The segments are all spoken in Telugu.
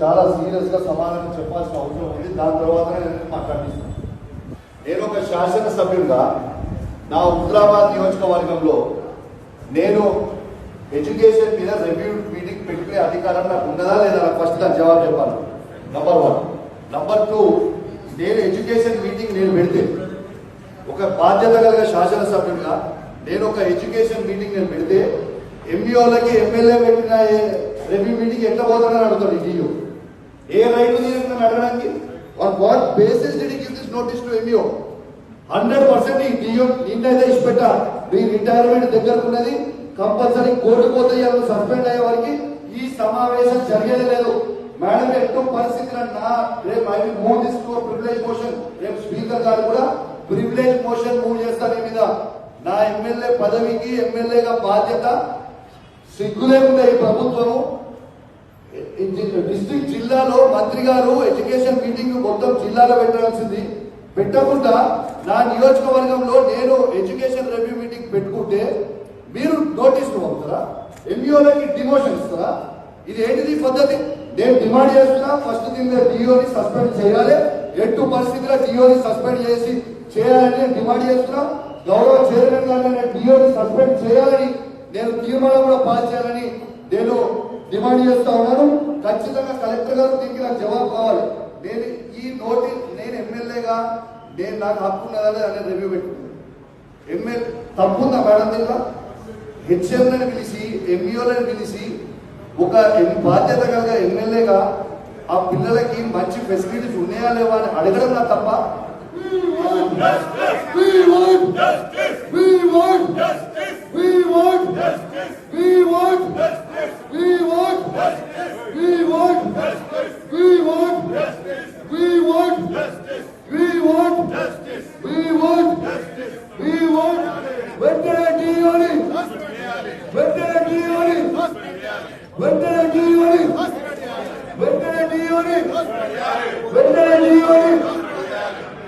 చాలా సీరియస్గా సమాధానం చెప్పాల్సిన అవసరం ఉంది. దాని తర్వాత నేను మాట్లాడిస్తాను. నేను ఒక శాసనసభ్యుడిగా నా హుజరాబాద్ నియోజకవర్గంలో నేను ఎడ్యుకేషన్ మీద రివ్యూ మీటింగ్ పెట్టుకునే అధికారం నాకు ఉన్నదా లేదా? నాకు ఫస్ట్ దాని జవాబు చెప్పాలి. నంబర్ 1. నంబర్ 2, నేను ఎడ్యుకేషన్ మీటింగ్ నేను పెడితే ఒక బాధ్యత కలిగిన శాసనసభ్యుడిగా నేను ఒక ఎడ్యుకేషన్ మీటింగ్ నేను పెడితే ఎంఈఓలకి ఎమ్మెల్యే పెట్టిన రివ్యూ మీటింగ్ ఎట్లా పోతాడని అడుగుతాడు ఈ డిఓ. ఏ రైట్ ఉంది నన్ను అడగడానికి? On what basis did he give this notice to MEO? 100% ఈ డిఓ నిన్నైతే ఇచ్చిపెట్ట మీ రిటైర్మెంట్ దగ్గరకున్నది, కంపల్సరీ కోర్టు పోతే సస్పెండ్ అయ్యే వారికి ఈ సమావేశం జరిగేది లేదు. మేడం ఎన్నో పరిస్థితులు రేపు I will move this to privilege motion. రేపు స్పీకర్ గారు కూడా ప్రివిలేజ్ మోషన్ మూవ్ చేస్తారు మీద. నా ఎమ్మెల్యే పదవికి ఎమ్మెల్యేగా బాధ్యత సిగ్గు లేకుండా ఈ ప్రభుత్వము డిస్ట్రిక్ట్ జిల్లాలో మంత్రి గారు ఎడ్యుకేషన్ మీటింగ్ మొత్తం జిల్లాలో పెట్టాల్సింది పెట్టకుండా నా నియోజకవర్గంలో నేను ఎడ్యుకేషన్ రివ్యూ మీటింగ్ పెట్టుకుంటే మీరు నోటీసులు పంపుతారా? ఎంఈఓలకి డిమోషన్ ఇస్తారా? ఇది ఏంటిది పద్ధతి? నేను డిమాండ్ చేస్తున్నా, ఫస్ట్ థింగ్ డిఓని సస్పెండ్ చేయాలి. ఎటు పరిస్థితిలో డిఓని సస్పెండ్ చేయాలని డిమాండ్ చేస్తున్నా. గౌరవ చైర్మన్ గారిని డిఓని సస్పెండ్ చేయాలని నేను తీర్మానం కూడా పాస్ చేయాలని నేను డిమాండ్ చేస్తా ఉన్నాను. ఖచ్చితంగా కలెక్టర్ గారు దీనికి నాకు జవాబు కావాలి. నేను ఈ నోటీస్ నేను ఎమ్మెల్యేగా నాకు హక్కు ఉన్నదా అని రివ్యూ పెట్టుకున్నాను. ఎమ్మెల్యే తప్పుందా మేడం? దీంట్లో హెచ్ఎంలను పిలిచి ఎంఈఓలను పిలిచి ఒక బాధ్యత కలిగిన ఎమ్మెల్యేగా ఆ పిల్లలకి మంచి ఫెసిలిటీస్ ఉన్నాయా లేవా అని అడగడం నా తప్ప?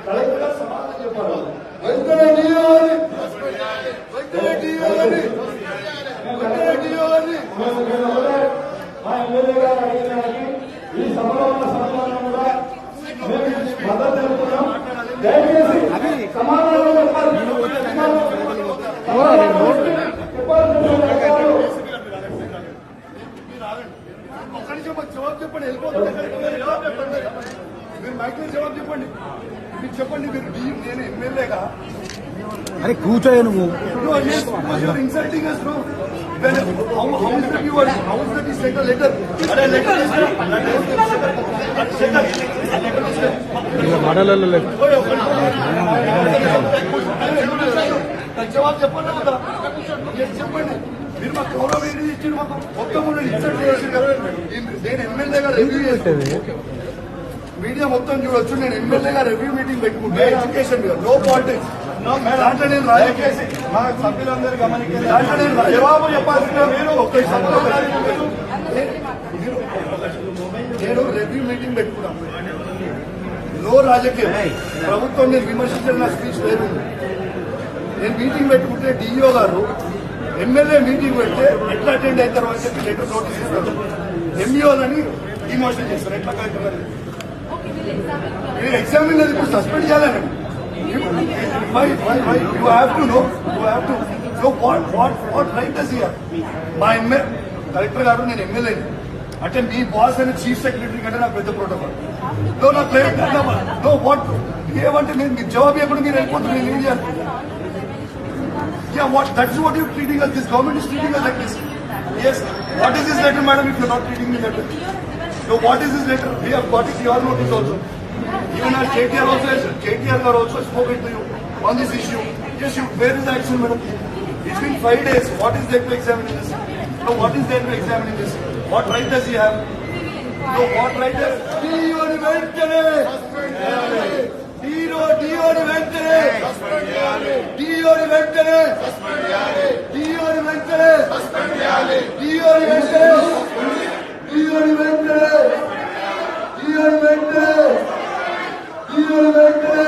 కలెక్టర్ సమాధానం చెప్పారు. మా ఎమ్మెల్యే గారు అడిగినానికి ఈ సభలో ఉన్న సమాధానం కూడా మద్దతు తెలుపుతున్నాం. దయచేసి సమాధానం చెప్పాలి. జవాబు చెప్పండి. మీరు మైక్లో జవాబు చెప్పండి. మీరు చెప్పండి. మీరు నేను ఎమ్మెల్యేగా అరే కూర్చోయే నువ్వు ఇన్సల్టింగ్ లెటర్ జవాబు చెప్పండి కదా. చెప్పండి. మీరు మాకు గౌరవం ఏంటి ఇచ్చింది? మాకు మొత్తం ఇన్సల్ట్ చేసి నేను ఎమ్మెల్యేగా రివ్యూ చేస్తాను. మీడియా మొత్తం చూడొచ్చు. నేను ఎమ్మెల్యేగా రివ్యూ మీటింగ్ పెట్టుకుంటే ఎడ్యుకేషన్ మీద నో పాలిటిక్స్. దాంట్లో నేను మా సభ్యులందరూ గమనించారు. దాంట్లో నేను జవాబు చెప్పాల్సిన మీరు నేను రివ్యూ మీటింగ్ పెట్టుకున్నాను. నో రాజకీయం. ప్రభుత్వం నేను విమర్శించిన నా స్పీచ్ లేదు. నేను మీటింగ్ పెట్టుకుంటే డిఈఓ గారు ఎమ్మెల్యే మీటింగ్ పెడితే ఎట్లా అటెండ్ అవుతారు అని చెప్పి లెటర్ నోటీస్ ఇస్తారు. ఎంఈఓలని డిమోషన్ చేస్తారు. ఎట్లా కలెక్టర్ గారు మీరు ఎగ్జామిన్ ఇప్పుడు సస్పెండ్ చేయాలని you have to know what right does here. మా ఎమ్మెల్యే కలెక్టర్ గారు నేను ఎమ్మెల్యేని అంటే మీ బాస్ అని చీఫ్ సెక్రటరీ కంటే నాకు పెద్ద ప్రోటోకాల్. వాట్ ఏమంటే నేను మీరు జవాబు ఇవ్వకుండా మీరు వెళ్ళిపోతున్నారు. నేను ఏం చేయాలి? That's what you're treating us. This government is treating us like this. Yes. What is this letter, madam, if you're not treating me like this? So what is this letter? We have got it your notice also. Even our KTR also spoken to you on this issue. Yes, where is the action, madam? It's been 5 days. What is there to examine this? So what is there to examine this? What right does he have? So what right does DOని వెంటనే DOని వెంటనే DOని వెంటనే DOని వెంటనే DOని వెంటనే DOని వెంటనే DOని వెంటనే DOని వెంటనే